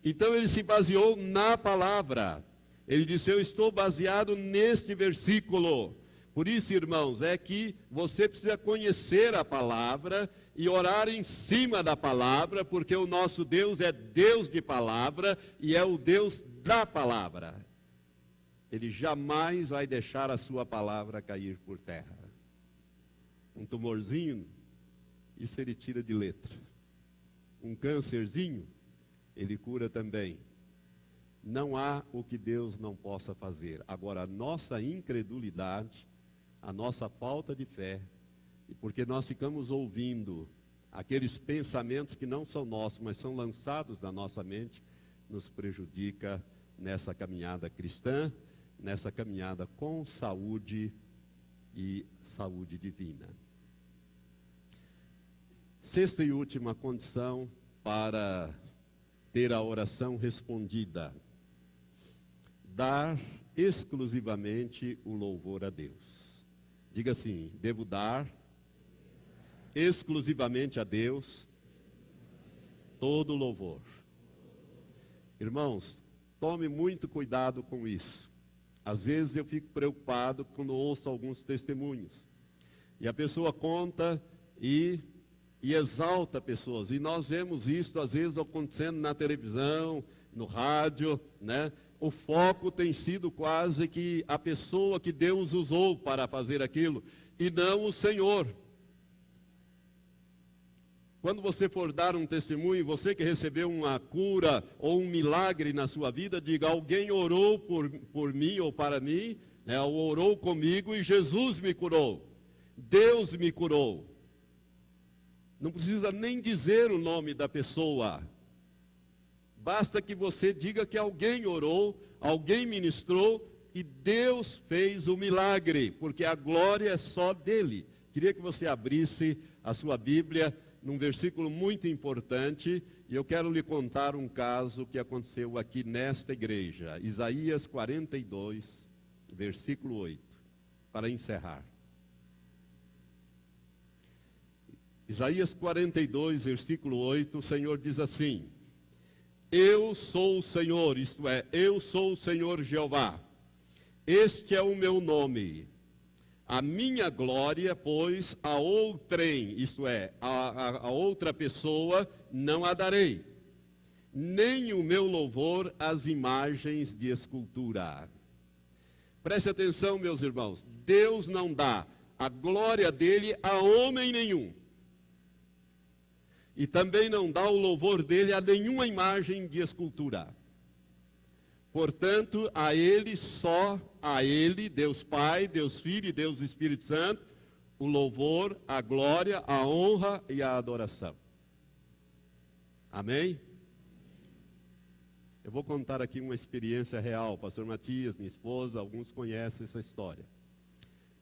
Então ele se baseou na palavra. Ele disse, eu estou baseado neste versículo. Por isso, irmãos, é que você precisa conhecer a palavra e orar em cima da palavra, porque o nosso Deus é Deus de palavra e é o Deus da palavra. Ele jamais vai deixar a sua palavra cair por terra. Um tumorzinho, isso ele tira de letra. Um câncerzinho, ele cura também. Não há o que Deus não possa fazer. Agora, a nossa incredulidade, a nossa falta de fé, e porque nós ficamos ouvindo aqueles pensamentos que não são nossos, mas são lançados na nossa mente, nos prejudica nessa caminhada cristã, nessa caminhada com saúde e saúde divina. Sexta e última condição para ter a oração respondida. Dar exclusivamente o louvor a Deus. Diga assim, devo dar exclusivamente a Deus todo o louvor. Irmãos, tome muito cuidado com isso. Às vezes eu fico preocupado quando ouço alguns testemunhos. E a pessoa conta e exalta pessoas. E nós vemos isso, às vezes, acontecendo na televisão, no rádio, né? O foco tem sido quase que a pessoa que Deus usou para fazer aquilo, e não o Senhor. Quando você for dar um testemunho, você que recebeu uma cura ou um milagre na sua vida, diga, alguém orou por mim ou para mim, né, ou orou comigo e Jesus me curou. Deus me curou. Não precisa nem dizer o nome da pessoa. Basta que você diga que alguém orou, alguém ministrou e Deus fez o milagre, porque a glória é só dele. Queria que você abrisse a sua Bíblia num versículo muito importante, e eu quero lhe contar um caso que aconteceu aqui nesta igreja. Isaías 42, versículo 8, para encerrar. Isaías 42, versículo 8, o Senhor diz assim: Eu sou o Senhor, isto é, eu sou o Senhor Jeová. Este é o meu nome. A minha glória, pois, a outrem, isto é, a outra pessoa, não a darei, nem o meu louvor às imagens de escultura. Preste atenção, meus irmãos, Deus não dá a glória dele a homem nenhum. E também não dá o louvor dele a nenhuma imagem de escultura. Portanto, a ele, só a ele, Deus Pai, Deus Filho e Deus Espírito Santo, o louvor, a glória, a honra e a adoração. Amém? Eu vou contar aqui uma experiência real. Pastor Matias, minha esposa, alguns conhecem essa história.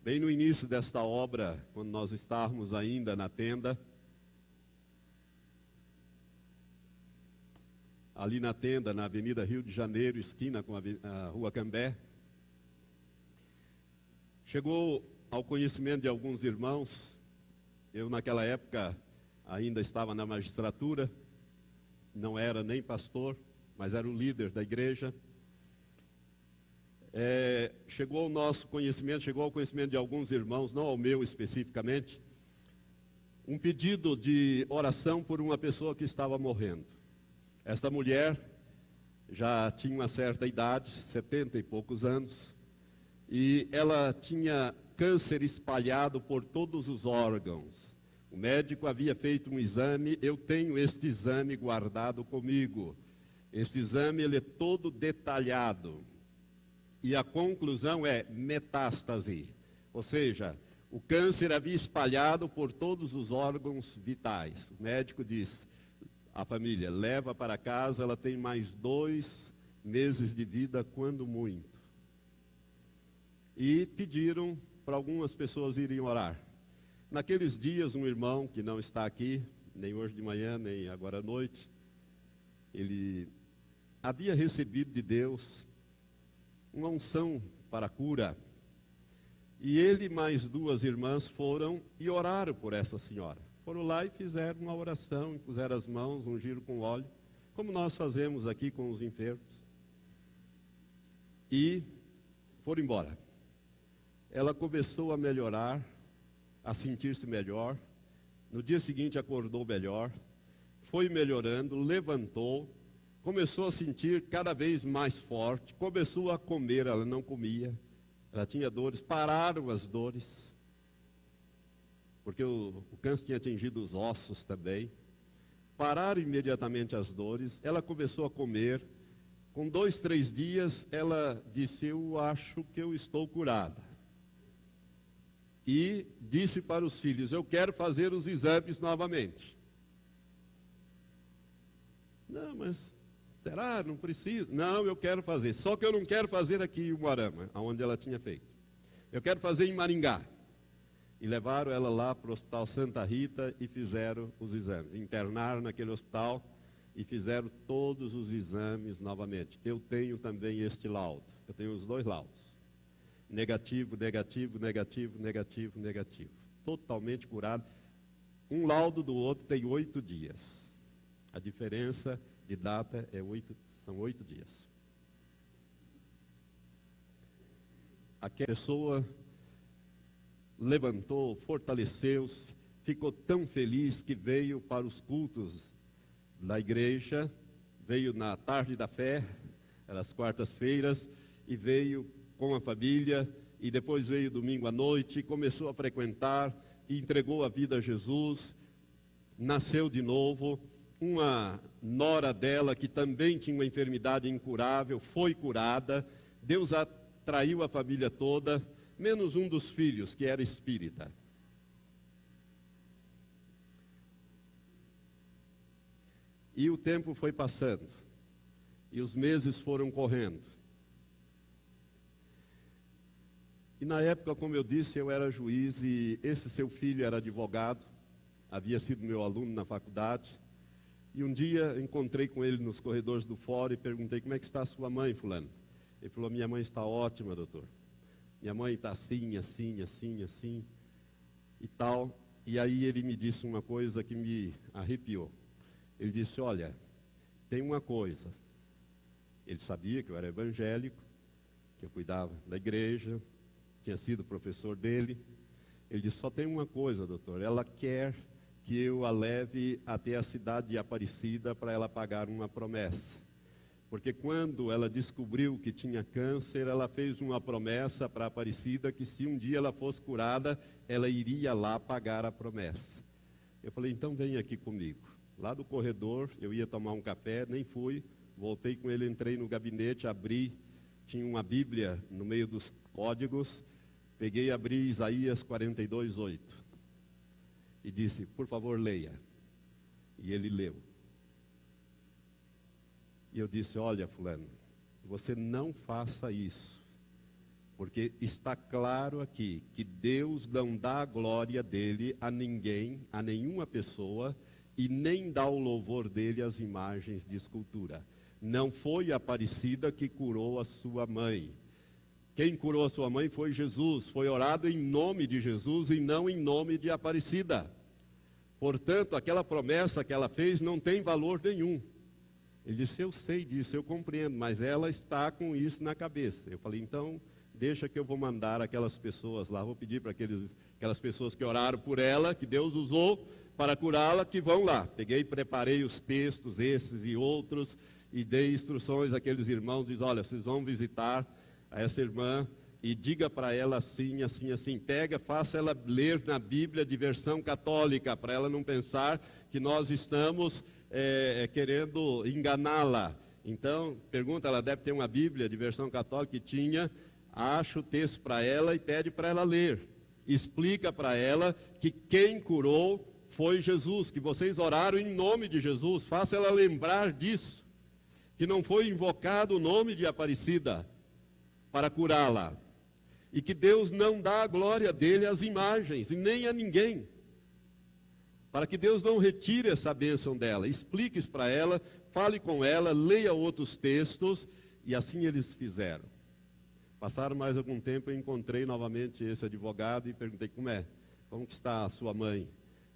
Bem no início desta obra, quando nós estávamos ainda na tenda, ali na tenda, na Avenida Rio de Janeiro, esquina com a Rua Cambé, chegou ao conhecimento de alguns irmãos. Eu, naquela época, ainda estava na magistratura, não era nem pastor, mas era o líder da igreja. Chegou ao nosso conhecimento, chegou ao conhecimento de alguns irmãos, não ao meu especificamente, um pedido de oração por uma pessoa que estava morrendo. Esta mulher já tinha uma certa idade, 70 e poucos anos, e ela tinha câncer espalhado por todos os órgãos. O médico havia feito um exame, eu tenho este exame guardado comigo. Este exame ele é todo detalhado. E a conclusão é metástase, ou seja, o câncer havia espalhado por todos os órgãos vitais. O médico disse: a família leva para casa, ela tem mais 2 meses de vida, quando muito. E pediram para algumas pessoas irem orar. Naqueles dias, um irmão que não está aqui, nem hoje de manhã, nem agora à noite, ele havia recebido de Deus uma unção para a cura. E ele e mais 2 irmãs foram e oraram por essa senhora. Foram lá e fizeram uma oração, puseram as mãos, ungiram com óleo, como nós fazemos aqui com os enfermos. E foram embora. Ela começou a melhorar, a sentir-se melhor. No dia seguinte acordou melhor, foi melhorando, levantou, começou a sentir cada vez mais forte, começou a comer, ela não comia, ela tinha dores, pararam as dores, porque o câncer tinha atingido os ossos também. Pararam imediatamente as dores, ela começou a comer. Com 2, 3 dias, ela disse: eu acho que eu estou curada. E disse para os filhos: eu quero fazer os exames novamente. Não, mas será? Não precisa. Não, eu quero fazer. Só que eu não quero fazer aqui em Umuarama, onde ela tinha feito. Eu quero fazer em Maringá. E levaram ela lá para o Hospital Santa Rita e fizeram os exames. Internaram naquele hospital e fizeram todos os exames novamente. Eu tenho também este laudo. Eu tenho os 2 laudos. Negativo, negativo, negativo, negativo, negativo. Totalmente curado. Um laudo do outro tem 8 dias. A diferença de data são 8 dias. Aquela pessoa levantou, fortaleceu-se, ficou tão feliz que veio para os cultos da igreja, veio na tarde da fé, eram as quartas-feiras, e veio com a família, e depois veio domingo à noite, começou a frequentar, e entregou a vida a Jesus, nasceu de novo. Uma nora dela, que também tinha uma enfermidade incurável, foi curada. Deus atraiu a família toda, menos um dos filhos, que era espírita. E o tempo foi passando. E os meses foram correndo. E na época, como eu disse, eu era juiz e esse seu filho era advogado. Havia sido meu aluno na faculdade. E um dia encontrei com ele nos corredores do fórum e perguntei: como é que está a sua mãe, fulano? Ele falou: minha mãe está ótima, doutor. Minha mãe está assim, assim, assim, assim e tal. E aí ele me disse uma coisa que me arrepiou. Ele disse: olha, tem uma coisa. Ele sabia que eu era evangélico, que eu cuidava da igreja, tinha sido professor dele. Ele disse: só tem uma coisa, doutor, ela quer que eu a leve até a cidade de Aparecida para ela pagar uma promessa. Porque quando ela descobriu que tinha câncer, ela fez uma promessa para Aparecida que se um dia ela fosse curada, ela iria lá pagar a promessa. Eu falei: então vem aqui comigo. Lá do corredor, eu ia tomar um café, nem fui, voltei com ele, entrei no gabinete, abri, tinha uma Bíblia no meio dos códigos, peguei e abri Isaías 42:8 e disse: por favor, leia. E ele leu. E eu disse: olha, fulano, você não faça isso, porque está claro aqui que Deus não dá a glória dele a ninguém, a nenhuma pessoa, e nem dá o louvor dele às imagens de escultura. Não foi a Aparecida que curou a sua mãe. Quem curou a sua mãe foi Jesus. Foi orado em nome de Jesus e não em nome de Aparecida. Portanto, aquela promessa que ela fez não tem valor nenhum. Ele disse: eu sei disso, eu compreendo, mas ela está com isso na cabeça. Eu falei: então, deixa que eu vou mandar aquelas pessoas lá, vou pedir para aquelas pessoas que oraram por ela, que Deus usou para curá-la, que vão lá. Peguei, preparei os textos, esses e outros, e dei instruções àqueles irmãos, diz: olha, vocês vão visitar essa irmã e diga para ela assim, assim, assim. Pega, faça ela ler na Bíblia de versão católica, para ela não pensar que nós estamos querendo enganá-la. Então, pergunta, ela deve ter uma Bíblia de versão católica, que tinha, acha o texto para ela e pede para ela ler. Explica para ela que quem curou foi Jesus, que vocês oraram em nome de Jesus. Faça ela lembrar disso, que não foi invocado o nome de Aparecida para curá-la. E que Deus não dá a glória dele às imagens, e nem a ninguém. Para que Deus não retire essa bênção dela. Explique isso para ela, fale com ela, leia outros textos, e assim eles fizeram. Passaram mais algum tempo, eu encontrei novamente esse advogado e perguntei: como que está a sua mãe?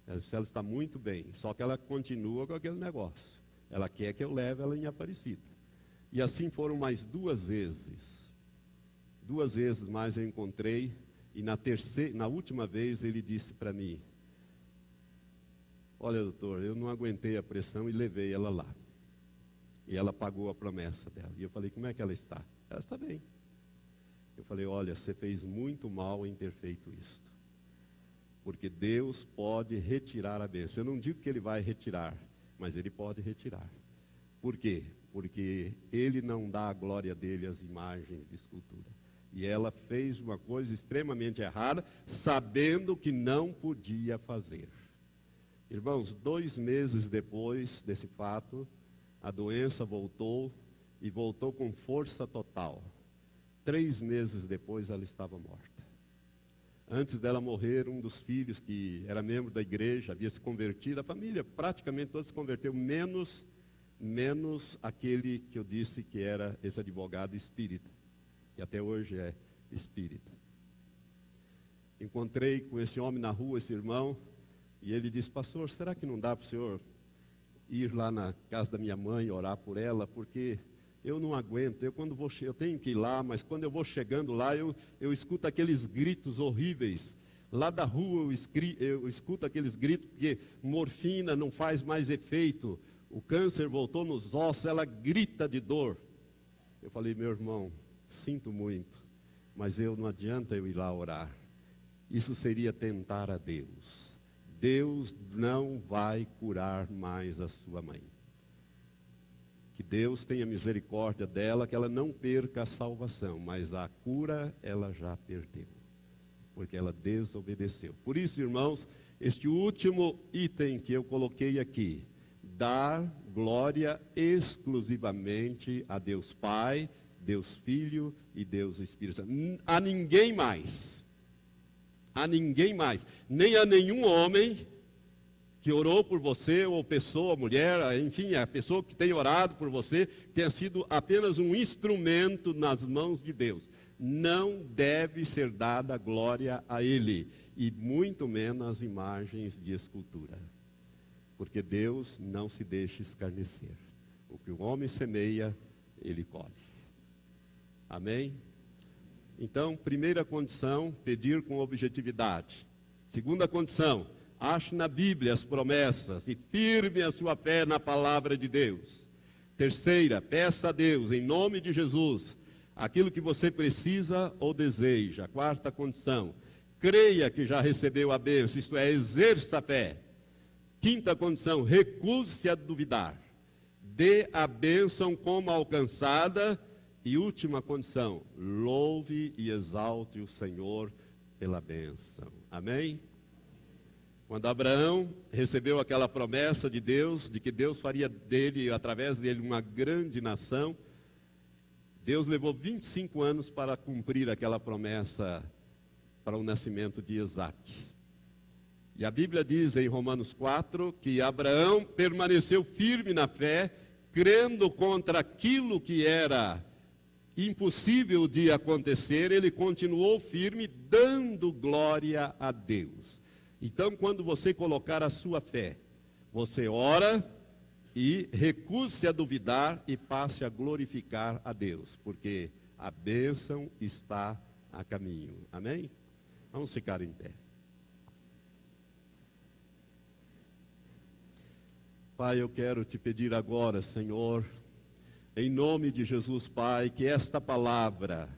Ela disse: ela está muito bem, só que ela continua com aquele negócio. Ela quer que eu leve ela em Aparecida. E assim foram mais 2 vezes. 2 vezes mais eu encontrei, e na última vez ele disse para mim: olha, doutor, eu não aguentei a pressão e levei ela lá. E ela pagou a promessa dela. E eu falei: como é que ela está? Ela está bem. Eu falei: olha, você fez muito mal em ter feito isso. Porque Deus pode retirar a bênção. Eu não digo que ele vai retirar, mas ele pode retirar. Por quê? Porque ele não dá a glória dele às imagens de escultura. E ela fez uma coisa extremamente errada, sabendo que não podia fazer. Irmãos, 2 meses depois desse fato, a doença voltou, e voltou com força total. 3 meses depois ela estava morta. Antes dela morrer, um dos filhos, que era membro da igreja, havia se convertido. A família praticamente toda se converteu, menos aquele que eu disse que era esse advogado espírita, que até hoje é espírita. Encontrei com esse homem na rua, esse irmão, e ele disse: pastor, será que não dá para o senhor ir lá na casa da minha mãe, orar por ela, porque eu não aguento, eu tenho que ir lá, mas quando eu vou chegando lá, eu escuto aqueles gritos horríveis. Lá da rua eu escuto aqueles gritos, porque morfina não faz mais efeito, o câncer voltou nos ossos, ela grita de dor. Eu falei: meu irmão, sinto muito, mas não adianta eu ir lá orar. Isso seria tentar a Deus. Deus não vai curar mais a sua mãe. Que Deus tenha misericórdia dela, que ela não perca a salvação, mas a cura ela já perdeu, porque ela desobedeceu. Por isso, irmãos, este último item que eu coloquei aqui, dar glória exclusivamente a Deus Pai, Deus Filho e Deus Espírito Santo. A ninguém mais. A ninguém mais. Nem a nenhum homem que orou por você, ou pessoa, mulher, enfim, a pessoa que tem orado por você, tenha sido apenas um instrumento nas mãos de Deus. Não deve ser dada glória a ele, e muito menos as imagens de escultura. Porque Deus não se deixa escarnecer. O que o homem semeia, ele colhe. Amém? Então, primeira condição, pedir com objetividade. Segunda condição, ache na Bíblia as promessas e firme a sua fé na palavra de Deus. Terceira, peça a Deus, em nome de Jesus, aquilo que você precisa ou deseja. Quarta condição, creia que já recebeu a bênção, isto é, exerça a fé. Quinta condição, recuse-se a duvidar. Dê a bênção como alcançada. E última condição, louve e exalte o Senhor pela bênção. Amém? Quando Abraão recebeu aquela promessa de Deus, de que Deus faria dele, através dele, uma grande nação, Deus levou 25 anos para cumprir aquela promessa para o nascimento de Isaque. E a Bíblia diz em Romanos 4 que Abraão permaneceu firme na fé, crendo contra aquilo que era impossível de acontecer, ele continuou firme, dando glória a Deus. Então, quando você colocar a sua fé, você ora e recuse-se a duvidar e passe a glorificar a Deus, porque a bênção está a caminho. Amém? Vamos ficar em pé. Pai, eu quero te pedir agora, Senhor, em nome de Jesus, Pai, que esta palavra,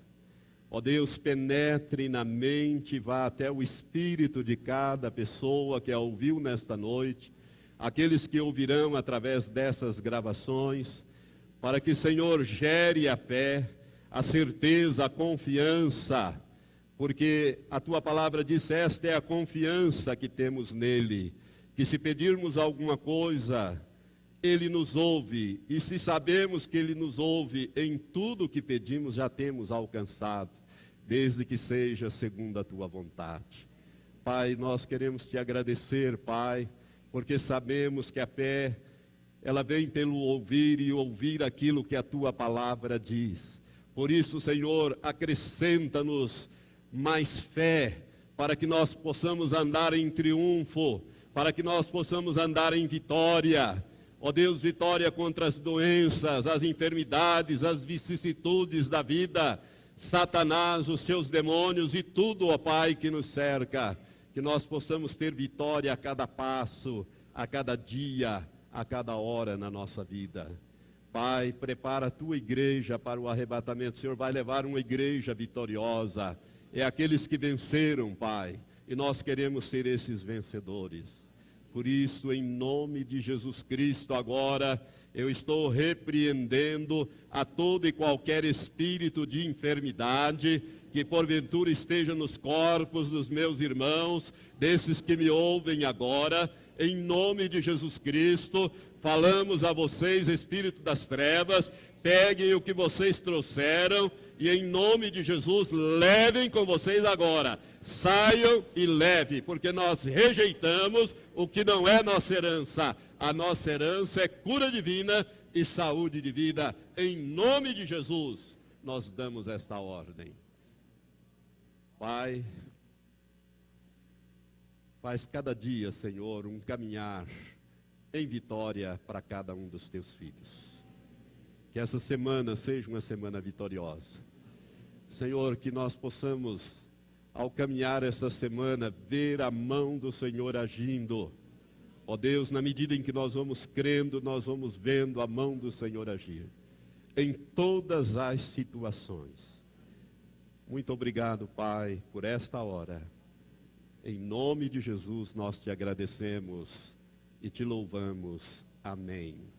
ó Deus, penetre na mente, vá até o espírito de cada pessoa que a ouviu nesta noite, aqueles que ouvirão através dessas gravações, para que, Senhor, gere a fé, a certeza, a confiança, porque a tua palavra diz, esta é a confiança que temos nele, que se pedirmos alguma coisa, ele nos ouve, e se sabemos que ele nos ouve em tudo o que pedimos, já temos alcançado, desde que seja segundo a tua vontade. Pai, nós queremos te agradecer, Pai, porque sabemos que a fé, ela vem pelo ouvir e ouvir aquilo que a tua palavra diz. Por isso, Senhor, acrescenta-nos mais fé, para que nós possamos andar em triunfo, para que nós possamos andar em vitória. Ó Deus, vitória contra as doenças, as enfermidades, as vicissitudes da vida, Satanás, os seus demônios e tudo, ó Pai, que nos cerca. Que nós possamos ter vitória a cada passo, a cada dia, a cada hora na nossa vida. Pai, prepara a tua igreja para o arrebatamento. O Senhor vai levar uma igreja vitoriosa. É aqueles que venceram, Pai, e nós queremos ser esses vencedores. Por isso, em nome de Jesus Cristo, agora, eu estou repreendendo a todo e qualquer espírito de enfermidade que porventura esteja nos corpos dos meus irmãos, desses que me ouvem agora, em nome de Jesus Cristo, falamos a vocês, espírito das trevas, peguem o que vocês trouxeram e em nome de Jesus, levem com vocês agora. Saiam e levem, porque nós rejeitamos o que não é nossa herança. A nossa herança é cura divina e saúde de vida. Em nome de Jesus, nós damos esta ordem. Pai, faz cada dia, Senhor, um caminhar em vitória para cada um dos teus filhos. Que essa semana seja uma semana vitoriosa. Senhor, que nós possamos, ao caminhar essa semana, ver a mão do Senhor agindo. Ó Deus, na medida em que nós vamos crendo, nós vamos vendo a mão do Senhor agir. Em todas as situações. Muito obrigado, Pai, por esta hora. Em nome de Jesus, nós te agradecemos e te louvamos. Amém.